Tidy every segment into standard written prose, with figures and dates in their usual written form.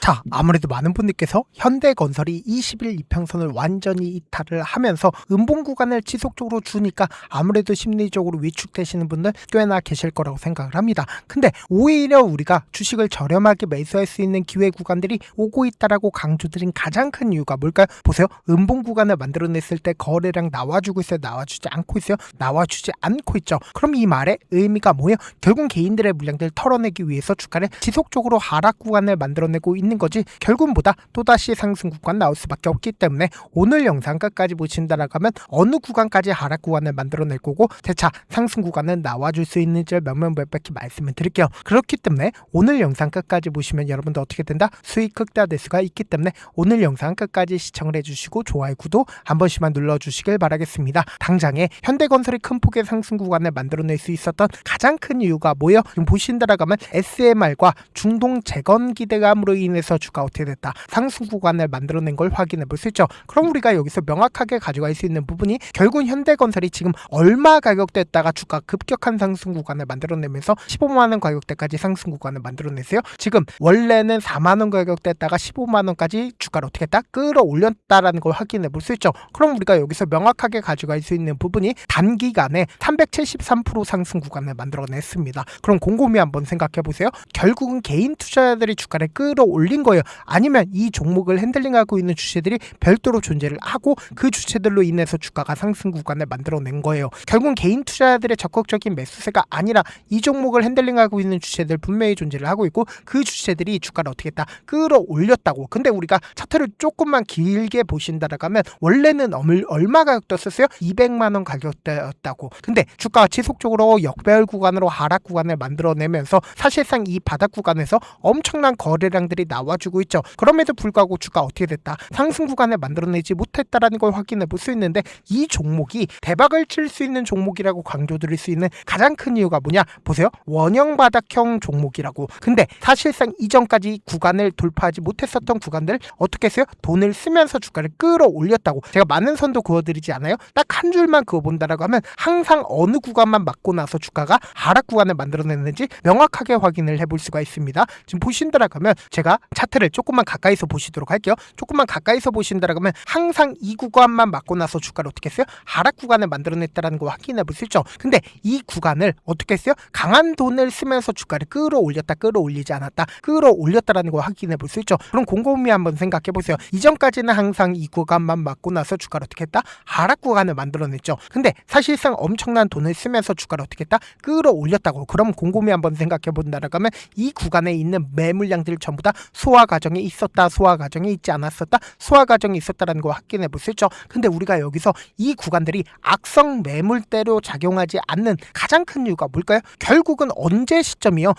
자, 아무래도 많은 분들께서 현대건설이 20일 이평선을 완전히 이탈을 하면서 음봉 구간을 지속적으로 주니까 아무래도 심리적으로 위축되시는 분들 꽤나 계실 거라고 생각을 합니다. 근데 오히려 우리가 주식을 저렴하게 매수할 수 있는 기회 구간들이 오고 있다라고 강조드린 가장 큰 이유가 뭘까요? 보세요. 음봉 구간을 만들어냈을 때 거래량 나와주고 있어요? 나와주지 않고 있어요? 나와주지 않고 있죠. 그럼 이 말의 의미가 뭐예요? 결국 개인들의 물량들을 털어내기 위해서 주가를 지속적으로 하락 구간을 만들어내고 있는 거지 결국보다 또다시 상승 구간 나올 수밖에 없기 때문에 오늘 영상 끝까지 보신다라고 하면 어느 구간까지 하락 구간을 만들어낼 거고 대차 상승 구간은 나와줄 수 있는지를 명명백백히 말씀을 드릴게요. 그렇기 때문에 오늘 영상 끝까지 보시면 여러분도 어떻게 된다? 수익 극대화될 수가 있기 때문에 오늘 영상 끝까지 시청을 해주시고 좋아요, 구독 한 번씩만 눌러주시길 바라겠습니다. 당장에 현대건설이 큰 폭의 상승 구간을 만들어낼 수 있었던 가장 큰 이유가 뭐예요? 지금 보신다라고 하면 SMR과 중동 재건 기대감으로 인해서 주가 어떻게 됐다? 상승 구간을 만들어낸 걸 확인해 볼 수 있죠. 그럼 우리가 여기서 명확하게 가져갈 수 있는 부분이 결국 현대건설이 지금 얼마 가격대였다가 주가 급격한 상승 구간을 만들어내면서 15만원 가격대까지 상승 구간을 만들어냈어요. 지금 원래는 4만원 가격대였다가 15만원까지 주가를 어떻게 했다? 끌어올렸다라는 걸 확인해 볼 수 있죠. 그럼 우리가 여기서 명확하게 가져갈 수 있는 부분이 단기간에 373% 상승 구간을 만들어냈습니다. 그럼 곰곰이 한번 생각해 보세요. 결국은 개인 투자자들이 주가를 끌어올린 거예요. 아니면 이 종목을 핸들링하고 있는 주체들이 별도로 존재를 하고 그 주체들로 인해서 주가가 상승 구간을 만들어낸 거예요. 결국은 개인 투자자들의 적극적인 매수세가 아니라 이 종목을 핸들링하고 있는 주체들 분명히 존재를 하고 있고 그 주체들이 주가를 어떻게 했다? 끌어올렸다고. 근데 우리가 차트를 조금만 길게 보신다라고 하면 원래는 얼마 가격대였어요? 200만원 가격대였다고. 근데 주가가 지속적으로 역배열 구간으로 하락 구간을 만들어내면서 사실상 이 바닥 구간에서 엄청난 거래량들이 나와주고 있죠. 그럼에도 불구하고 주가 어떻게 됐다? 상승 구간을 만들어내지 못했다라는 걸 확인해 볼 수 있는데 이 종목이 대박을 칠 수 있는 종목이라고 강조드릴 수 있는 가장 큰 이유가 뭐냐? 보세요. 원형 바닥형 종목이라고. 근데 사실상 이전까지 구간을 돌파하지 못했었던 구간들 어떻게 했어요? 돈을 쓰면서 주가를 끌어올렸다고. 제가 많은 선도 그어드리지 않아요? 딱 한 줄만 그어본다라고 하면 항상 어느 구간만 맞고 나서 주가가 하락 구간을 만들어냈는지 명확하게 확인을 해볼 수가 있습니다. 지금 보신다라고 하면 제가 차트를 조금만 가까이서 보시도록 할게요. 조금만 가까이서 보신다라고 하면 항상 이 구간만 맞고 나서 주가를 어떻게 했어요? 하락 구간을 만들어냈다라는 거 확인해 볼 수 있죠. 근데 이 구간을 어떻게 했어요? 강한 돈을 쓰면서 주가를 끌어올렸다, 끌어올리지 않았다, 끌어올렸다라는 거 확인해 볼 수 있죠. 그럼 곰곰이 한번 생각해 보세요. 이전까지는 항상 이 구간만 맞고 나서 주가를 어떻게 했다? 하락 구간을 만들어냈죠. 근데 사실상 엄청난 돈을 쓰면서 주가를 어떻게 했다? 끌어올렸다고. 그럼 곰곰이 한번 생각해 본다라고 하면 이 구간에 있는 매물량들 전부 다 소화 과정이 있었다, 소화 과정이 있지 않았었다, 소화 과정이 있었다라는 거 확인해 볼 수 있죠. 근데 우리가 여기서 이 구간들이 악성 매물대로 작용하지 않는 가장 큰 이유가 뭘까요? 결국은 언제 시점이요?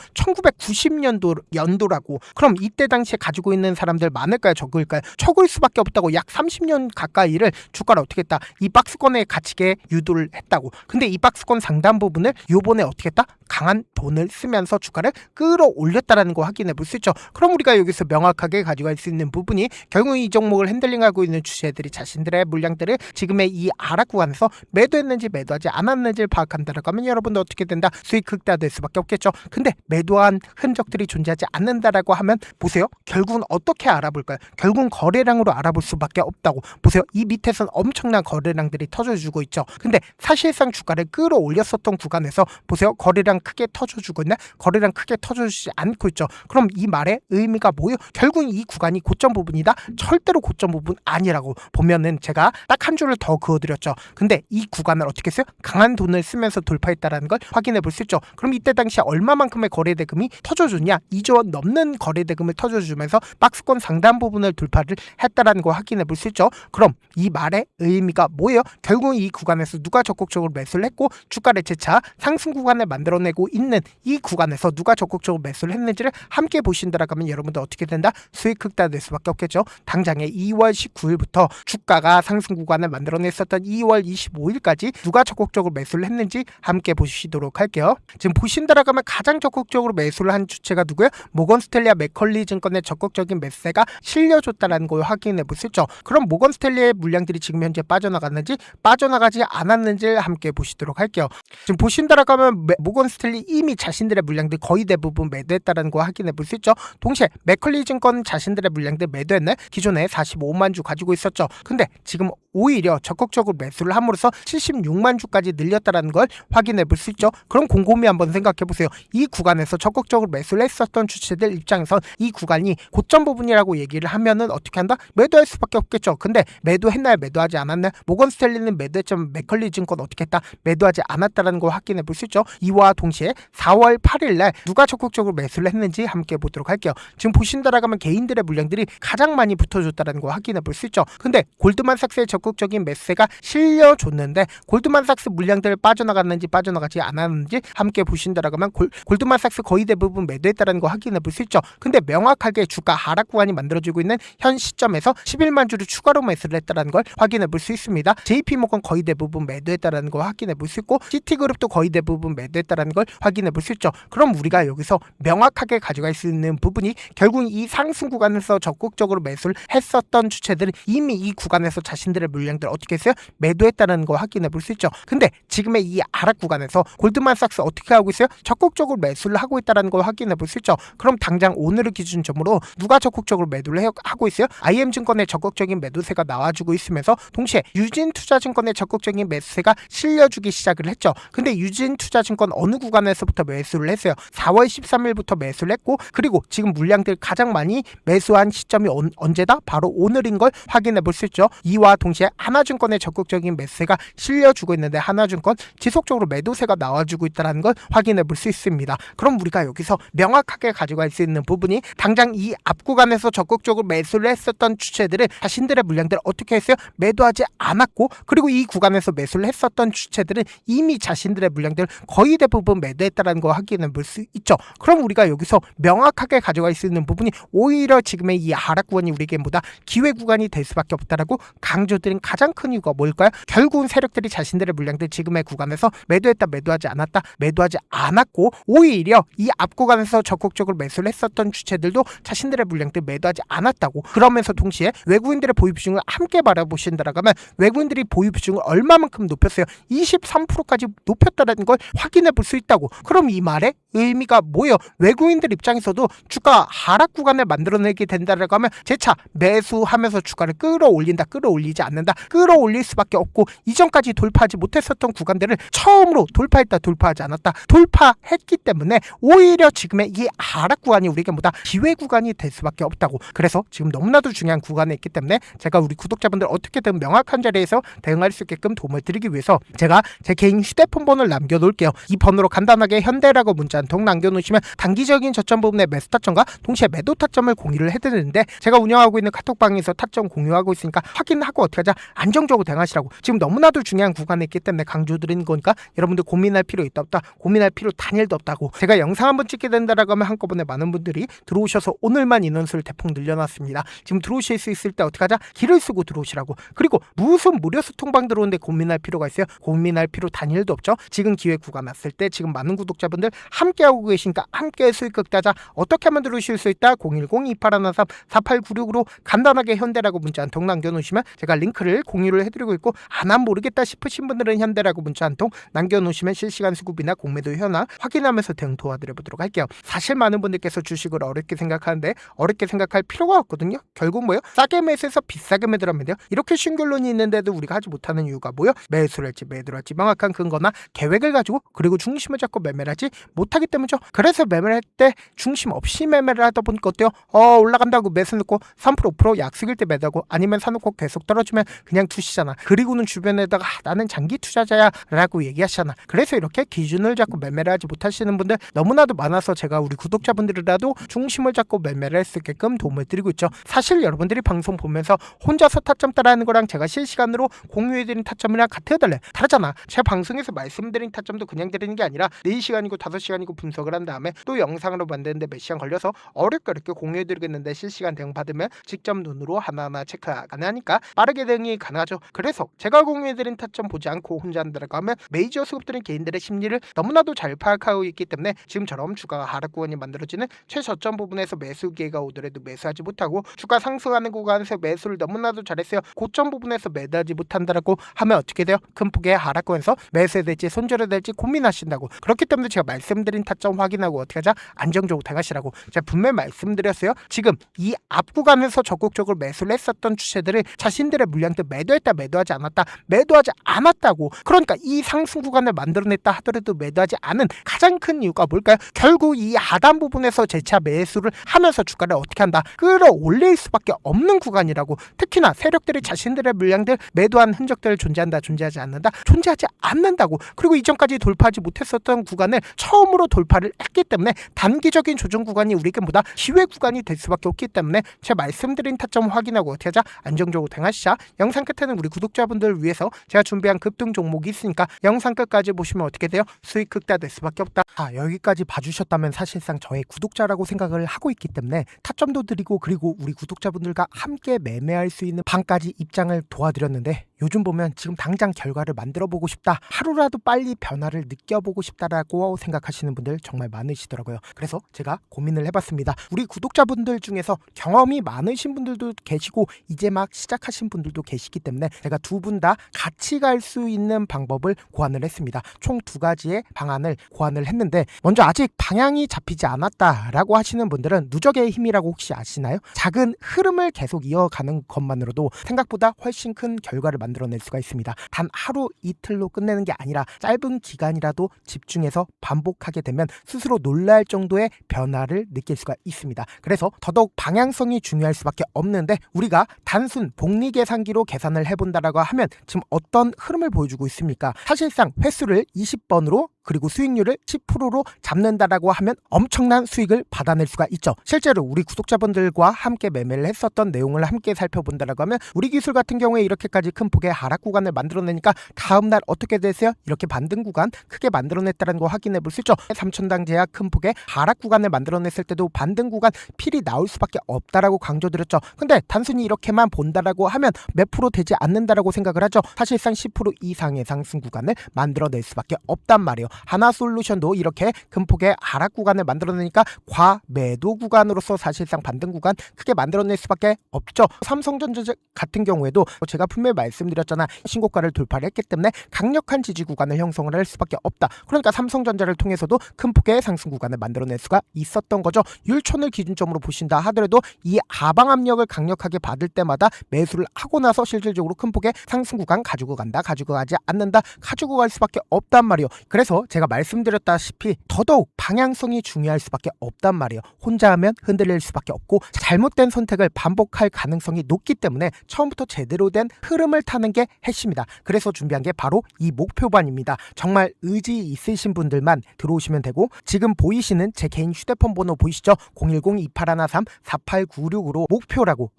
1990년도라고. 그럼 이때 당시에 가지고 있는 사람들 많을까요? 적을까요? 적을 수밖에 없다고. 약 30년 가까이를 주가를 어떻게 했다? 이 박스권에 갇히게 유도를 했다고. 근데 이 박스권 상단 부분을 요번에 어떻게 했다? 강한 돈을 쓰면서 주가를 끌어올렸다라는 거 확인해 볼 수 있죠. 그럼 우리가 여기서 명확하게 가져갈 수 있는 부분이 결국 이 종목을 핸들링하고 있는 주체들이 자신들의 물량들을 지금의 이 하락 구간에서 매도했는지 매도하지 않았는지를 파악한다라고 하면 여러분도 어떻게 된다? 수익 극대화될 수밖에 없겠죠. 근데 매도한 흔적들이 존재하지 않는다라고 하면 보세요. 결국은 어떻게 알아볼까요? 결국은 거래량으로 알아볼 수밖에 없다고. 보세요. 이 밑에선 엄청난 거래량들이 터져주고 있죠. 근데 사실상 주가를 끌어올렸었던 구간에서 보세요. 거래량 크게 터져주고 있나? 거래량 크게 터져주지 않고 있죠. 그럼 이 말의 의미가 뭐예요? 결국 이 구간이 고점 부분이다? 절대로 고점 부분 아니라고. 보면은 제가 딱 한 줄을 더 그어드렸죠. 근데 이 구간을 어떻게 했어요? 강한 돈을 쓰면서 돌파했다라는 걸 확인해 볼 수 있죠. 그럼 이때 당시에 얼마만큼의 거래대금이 터져주냐? 2조 원 넘는 거래대금을 터져주면서 박스권 상단 부분을 돌파를 했다라는 걸 확인해 볼 수 있죠. 그럼 이 말의 의미가 뭐예요? 결국 이 구간에서 누가 적극적으로 매수를 했고 주가를 재차 상승 구간을 만들어내고 있는 이 구간에서 누가 적극적으로 매수를 했는지를 함께 보신다라고 하면 여러분들 어떻게 된다? 수익 극대화될 수밖에 없겠죠. 당장에 2월 19일부터 주가가 상승 구간을 만들어냈었던 2월 25일까지 누가 적극적으로 매수를 했는지 함께 보시도록 할게요. 지금 보신다라고 하면 가장 적극적으로 매수를 한 주체가 누구예요? 모건스탠리와 맥컬리 증권의 적극적인 매수세가 실려줬다라는 걸 확인해 볼 수 있죠. 그럼 모건스탠리의 물량들이 지금 현재 빠져나갔는지 빠져나가지 않았는지를 함께 보시도록 할게요. 지금 보신다라고 하면 모건스탠리 이미 자신들의 물량들 거의 대부분 매도했다라는 거 확인해 볼 수 있죠. 동시에 맥컬리 증권 자신들의 물량들 매도했네. 기존에 45만 주 가지고 있었죠. 근데 지금 오히려 적극적으로 매수를 함으로써 76만 주까지 늘렸다는 걸 확인해 볼 수 있죠. 그럼 곰곰이 한번 생각해 보세요. 이 구간에서 적극적으로 매수를 했었던 주체들 입장에선 이 구간이 고점 부분이라고 얘기를 하면은 어떻게 한다? 매도할 수밖에 없겠죠. 근데 매도했나요? 매도하지 않았나요? 모건 스탠리는 매도했지만 맥컬리 증권 어떻게 했다? 매도하지 않았다는 걸 확인해 볼 수 있죠. 이와 동시에 4월 8일 날 누가 적극적으로 매수를 했는지 함께 보도록 할게요. 지금 보신다라면 개인들의 물량들이 가장 많이 붙어줬다는 걸 확인해 볼 수 있죠. 근데 골드만삭스의 적극적인 매수세가 실려줬는데 골드만삭스 물량들 빠져나갔는지 빠져나가지 않았는지 함께 보신다라면 골드만삭스 거의 대부분 매도했다는 거 확인해 볼 수 있죠. 근데 명확하게 주가 하락 구간이 만들어지고 있는 현 시점에서 11만 주를 추가로 매수를 했다는 걸 확인해 볼 수 있습니다. JP모건 거의 대부분 매도했다는 걸 확인해 볼 수 있고 시티그룹도 거의 대부분 매도했다는 걸 확인해 볼 수 있죠. 그럼 우리가 여기서 명확하게 가져갈 수 있는 부분이 결국 이 상승 구간에서 적극적으로 매수를 했었던 주체들은 이미 이 구간에서 자신들의 물량들을 어떻게 했어요? 매도했다는 거 확인해 볼 수 있죠. 근데 지금의 이 하락 구간에서 골드만삭스 어떻게 하고 있어요? 적극적으로 매수를 하고 있다는 걸 확인해 볼 수 있죠. 그럼 당장 오늘을 기준점으로 누가 적극적으로 매도를 하고 있어요? IM증권의 적극적인 매도세가 나와주고 있으면서 동시에 유진투자증권의 적극적인 매수세가 실려주기 시작을 했죠. 근데 유진투자증권 어느 구간에서부터 매수를 했어요? 4월 13일부터 매수를 했고 그리고 지금 물량들 가장 많이 매수한 시점이 언제다? 바로 오늘인 걸 확인해 볼 수 있죠. 이와 동시에 하나증권의 적극적인 매수세가 실려주고 있는데 하나증권 지속적으로 매도세가 나와주고 있다는 걸 확인해 볼 수 있습니다. 그럼 우리가 여기서 명확하게 가져갈 수 있는 부분이 당장 이 앞구간에서 적극적으로 매수를 했었던 주체들은 자신들의 물량들을 어떻게 했어요? 매도하지 않았고 그리고 이 구간에서 매수를 했었던 주체들은 이미 자신들의 물량들을 거의 대부분 매도했다는 걸 확인해 볼 수 있죠. 그럼 우리가 여기서 명확하게 가져갈 수 있는 부분이 오히려 지금의 이 하락 구간이 우리에게 보다 기회 구간이 될 수밖에 없다라고 강조드린 가장 큰 이유가 뭘까요? 결국은 세력들이 자신들의 물량들 지금의 구간에서 매도했다 매도하지 않았다 매도하지 않았고 오히려 이 앞 구간에서 적극적으로 매수를 했었던 주체들도 자신들의 물량들 매도하지 않았다고. 그러면서 동시에 외국인들의 보유 비중을 함께 바라보신다라면 외국인들이 보유 비중을 얼마만큼 높였어요? 23%까지 높였다는 걸 확인해 볼 수 있다고. 그럼 이 말의 의미가 뭐예요? 외국인들 입장에서도 주가 하락 구간을 만들어내게 된다라고 하면 재차 매수하면서 주가를 끌어올린다 끌어올리지 않는다 끌어올릴 수밖에 없고 이전까지 돌파하지 못했었던 구간들을 처음으로 돌파했다 돌파하지 않았다 돌파했기 때문에 오히려 지금의 이 하락 구간이 우리에게 보다 기회 구간이 될 수밖에 없다고. 그래서 지금 너무나도 중요한 구간에 있기 때문에 제가 우리 구독자분들 어떻게든 명확한 자리에서 대응할 수 있게끔 도움을 드리기 위해서 제가 제 개인 휴대폰 번호를 남겨놓을게요. 이 번호로 간단하게 현대라고 문자 한 통 남겨놓으시면 단기적인 저점 부분의 매수 타점과 동시에 매도 타점을 공유를 해드리는데 제가 운영하고 있는 카톡방에서 타점 공유하고 있으니까 확인하고 어떻게 하자 안정적으로 대응하시라고. 지금 너무나도 중요한 구간에 있기 때문에 강조드리는 거니까 여러분들 고민할 필요 있다 없다 고민할 필요 단일도 없다고. 제가 영상 한번 찍게 된다라고 하면 한꺼번에 많은 분들이 들어오셔서 오늘만 인원수를 대폭 늘려놨습니다. 지금 들어오실 수 있을 때 어떻게 하자? 길을 쓰고 들어오시라고. 그리고 무슨 무료 소통방 들어오는데 고민할 필요가 있어요? 고민할 필요 단일도 없죠. 지금 기회 구간 왔을 때 지금 많은 구독자분들 함께하고 계시니까 함께 수익 극대하자. 어떻게 하면 들어오실 수 있다? 010-2813-4896으로 간단하게 현대라고 문자 한 통 남겨놓으시면 제가 링크를 공유를 해드리고 있고 난 모르겠다 싶으신 분들은 현대라고 문자 한 통 남겨놓으시면 실시간 수급이나 공매도 현황 확인하면서 대응 도와드려보도록 할게요. 사실 많은 분들께서 주식을 어렵게 생각하는데 어렵게 생각할 필요가 없거든요. 결국 뭐예요? 싸게 매수해서 비싸게 매도하면 돼요. 이렇게 쉬운 결론이 있는데도 우리가 하지 못하는 이유가 뭐예요? 매수를 할지 매도를 할지 명확한 근거나 계획을 가지고 그리고 중심을 잡고 매매를 하지 못하기 때문이죠. 그래서 매매를 할 때 중심 없이 매매를 하다 보니까 어때요? 올라간다고 매수 넣고 3% 5% 약속일 때 매도하고 아니면 사놓고 계속 떨어지면 그냥 두시잖아. 그리고는 주변에다가 나는 장기 투자자야 라고 얘기하시잖아. 그래서 이렇게 기준을 잡고 매매를 하지 못하시는 분들 너무나도 많아서 제가 우리 구독자분들이라도 중심을 잡고 매매를 할 수 있게끔 도움을 드리고 있죠. 사실 여러분들이 방송 보면서 혼자서 타점 따라하는 거랑 제가 실시간으로 공유해드린 타점이랑 같아달래. 다르잖아. 제 방송에서 말씀드린 타점도 그냥 드리는 게 아니라 4시간이고 5시간이고 분석을 한 다음에 또 영상으로 만드는데 몇 시간 걸려서 어렵게 공유해드리겠는데 실시간 대응 받으면 직접 눈으로 하나하나 체크가 가능하니까 빠르게 대응이 가능하죠. 그래서 제가 공유해드린 타점 보지 않고 혼자 한다라고 하면 메이저 수급들은 개인들의 심리를 너무나도 잘 파악하고 있기 때문에 지금처럼 주가가 하락 구간이 만들어지는 최저점 부분에서 매수 기회가 오더라도 매수하지 못하고 주가 상승하는 구간에서 매수를 너무나도 잘했어요. 고점 부분에서 매도하지 못한다라고 하면 어떻게 돼요? 큰 폭의 하락 구간에서 매수해야 될지 손절해야 될지 고민하신다고. 그렇기 때문에 제가 말씀드린 타점 확인하고 어떻게 하자? 안정적으로 대가시라고 제가 분명히 말씀드렸어요. 지금 이 앞 구간에서 적극적으로 매수를 했었던 주체들을 자신들의 물량들 매도했다 매도하지 않았다고. 그러니까 이 상승 구간을 만들어냈다 하더라도 매도하지 않은 가장 큰 이유가 뭘까요? 결국 이 하단 부분에서 재차 매수를 하면서 주가를 어떻게 한다? 끌어올릴 수밖에 없는 구간이라고. 특히나 세력들이 자신들의 물량들 매도한 흔적들을 존재하지 않는다고. 그리고 이전까지 돌파하지 못했었던 구간을 처음으로 돌파를 했기 때문에 단기적인 조정 구간이 우리에게 보다 기회 구간이 될 수밖에 없기 때문에 제가 말씀드린 타점 확인하고 어떻게 하자? 안정적으로 대응하시자. 영상 끝에는 우리 구독자분들을 위해서 제가 준비한 급등 종목이 있으니까 영상 끝까지 보시면 어떻게 돼요? 수익 극대화될 수밖에 없다. 여기까지 봐주셨다면 사실상 저의 구독자라고 생각을 하고 있기 때문에 타점도 드리고 그리고 우리 구독자분들과 함께 매매할 수 있는 방까지 입장을 도와드렸는데 요즘 보면 지금 당장 결과를 만들어보고 싶다, 하루라도 빨리 변화를 느껴보고 싶다라고 생각하시는 분들 정말 많으시더라고요. 그래서 제가 고민을 해봤습니다. 우리 구독자분들 중에서 경험이 많으신 분들도 계시고 이제 막 시작하신 분들도 계시기 때문에 제가 두 분 다 같이 갈 수 있는 방법을 고안을 했습니다. 총 2가지의 방안을 고안을 했는데, 먼저 아직 방향이 잡히지 않았다라고 하시는 분들은 누적의 힘이라고 혹시 아시나요? 작은 흐름을 계속 이어가는 것만으로도 생각보다 훨씬 큰 결과를 만들어낼 수가 있습니다. 단 하루 이틀로 끝내는 게 아니라 짧은 기간이라도 집중해서 반복하게 되면 스스로 놀랄 정도의 변화를 느낄 수가 있습니다. 그래서 더더욱 방향성이 중요할 수밖에 없는데, 우리가 단순 복리계산기로 계산을 해본다라고 하면 지금 어떤 흐름을 보여주고 있습니까? 사실상 횟수를 20번으로 그리고 수익률을 10%로 잡는다라고 하면 엄청난 수익을 받아낼 수가 있죠. 실제로 우리 구독자분들과 함께 매매를 했었던 내용을 함께 살펴본다라고 하면 우리 기술 같은 경우에 이렇게까지 큰 폭의 하락 구간을 만들어내니까 다음날 어떻게 됐어요? 이렇게 반등 구간 크게 만들어냈다는 거 확인해 볼 수 있죠. 3천당 제약 큰 폭의 하락 구간을 만들어냈을 때도 반등 구간 필이 나올 수밖에 없다라고 강조드렸죠. 근데 단순히 이렇게만 본다라고 하면 몇 프로 되지 않는다라고 생각을 하죠. 사실상 10% 이상의 상승 구간을 만들어낼 수밖에 없단 말이에요. 하나솔루션도 이렇게 큰 폭의 하락 구간을 만들어내니까 과매도 구간으로서 사실상 반등 구간 크게 만들어낼 수밖에 없죠. 삼성전자 같은 경우에도 제가 분명히 말씀드렸잖아. 신고가를 돌파를 했기 때문에 강력한 지지 구간을 형성을 할 수밖에 없다. 그러니까 삼성전자를 통해서도 큰 폭의 상승 구간을 만들어낼 수가 있었던 거죠. 율촌을 기준점으로 보신다 하더라도 이 하방 압력을 강력하게 받을 때마다 매수를 하고 나서 실질적으로 큰 폭의 상승 구간 가지고 가지 않는다, 가지고 갈 수밖에 없단 말이에요. 그래서 제가 말씀드렸다시피 더더욱 방향성이 중요할 수밖에 없단 말이에요. 혼자 하면 흔들릴 수밖에 없고 잘못된 선택을 반복할 가능성이 높기 때문에 처음부터 제대로 된 흐름을 타는 게 핵심이다. 그래서 준비한 게 바로 이 목표반입니다. 정말 의지 있으신 분들만 들어오시면 되고, 지금 보이시는 제 개인 휴대폰 번호 보이시죠? 010-2813-4896으로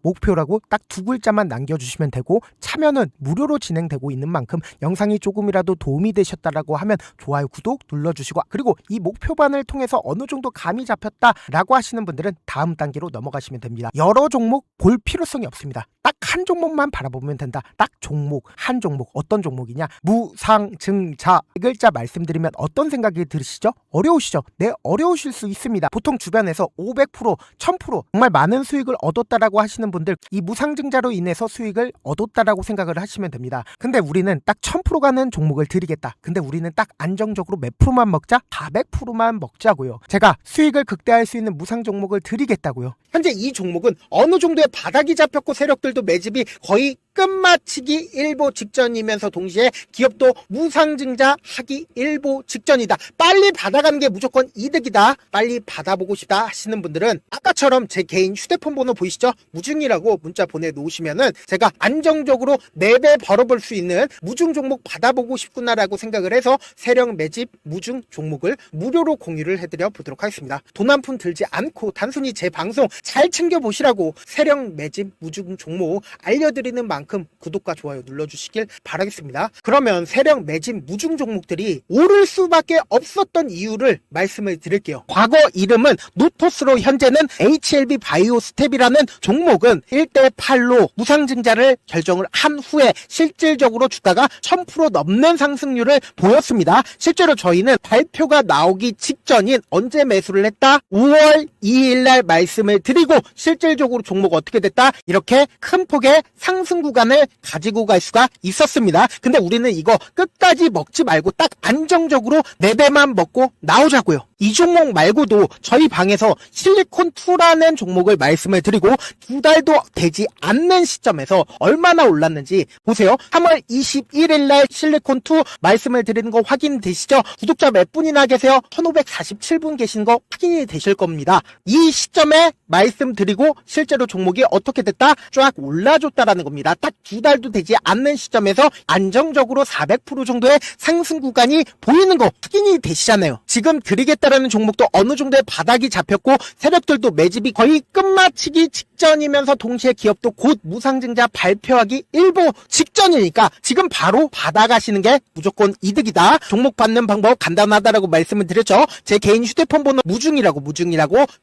목표라고 딱 2글자만 남겨주시면 되고, 참여는 무료로 진행되고 있는 만큼 영상이 조금이라도 도움이 되셨다라고 하면 좋아요, 구독 눌러주시고, 그리고 이 목표반을 통해서 어느 정도 감이 잡혔다라고 하시는 분들은 다음 단계로 넘어가시면 됩니다. 여러 종목 볼 필요성이 없습니다. 딱 한 종목만 바라보면 된다. 딱 종목, 한 종목. 어떤 종목이냐? 무상증자. 이 글자 말씀드리면 어떤 생각이 들으시죠? 어려우시죠? 네, 어려우실 수 있습니다. 보통 주변에서 500%, 1000% 정말 많은 수익을 얻었다라고 하시는 분들, 이 무상증자로 인해서 수익을 얻었다라고 생각을 하시면 됩니다. 근데 우리는 딱 1000% 가는 종목을 드리겠다. 근데 우리는 딱 안정적으로 몇 프로만 먹자? 400%만 먹자고요. 제가 수익을 극대화할 수 있는 무상 종목을 드리겠다고요. 현재 이 종목은 어느 정도의 바닥이 잡혔고 세력들도 매집이 거의 끝마치기 일보 직전이면서 동시에 기업도 무상증자하기 일보 직전이다. 빨리 받아가는 게 무조건 이득이다. 빨리 받아보고 싶다 하시는 분들은 아까처럼 제 개인 휴대폰 번호 보이시죠? 무중이라고 문자 보내놓으시면은 제가 안정적으로 4배 벌어볼 수 있는 무중 종목 받아보고 싶구나라고 생각을 해서 세력 매집 무중 종목을 무료로 공유를 해드려 보도록 하겠습니다. 돈 한 푼 들지 않고 단순히 제 방송 잘 챙겨보시라고 세력 매집 무중 종목 알려드리는 만큼 만큼 구독과 좋아요 눌러주시길 바라겠습니다. 그러면 세력 매집 무중 종목들이 오를 수밖에 없었던 이유를 말씀을 드릴게요. 과거 이름은 노토스로 현재는 HLB 바이오스텝이라는 종목은 1대8로 무상증자를 결정을 한 후에 실질적으로 주가가 1000% 넘는 상승률을 보였습니다. 실제로 저희는 발표가 나오기 직전인 언제 매수를 했다? 5월 2일날 말씀을 드리고 실질적으로 종목 어떻게 됐다? 이렇게 큰 폭의 상승 구간을 가지고 갈 수가 있었습니다. 근데 우리는 이거 끝까지 먹지 말고 딱 안정적으로 4배만 먹고 나오자고요. 이 종목 말고도 저희 방에서 실리콘2라는 종목을 말씀을 드리고 2달도 되지 않는 시점에서 얼마나 올랐는지 보세요. 3월 21일날 실리콘2 말씀을 드리는 거 확인되시죠? 구독자 몇 분이나 계세요? 1547분 계신 거 확인이 되실 겁니다. 이 시점에 말씀드리고 실제로 종목이 어떻게 됐다? 쫙 올라줬다라는 겁니다. 딱 2달도 되지 않는 시점에서 안정적으로 400% 정도의 상승 구간이 보이는 거 확인이 되시잖아요. 지금 드리겠다라는 종목도 어느 정도의 바닥이 잡혔고 세력들도 매집이 거의 끝마치기 직전이면서 동시에 기업도 곧 무상증자 발표하기 일보 직전이니까 지금 바로 받아가시는 게 무조건 이득이다. 종목 받는 방법 간단하다라고 말씀을 드렸죠. 제 개인 휴대폰 번호 무중이라고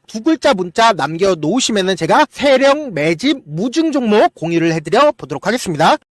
2글자 문자 남겨놓으시면은 제가 세력 매집 무중 종목 공유를 해드려 보도록 하겠습니다.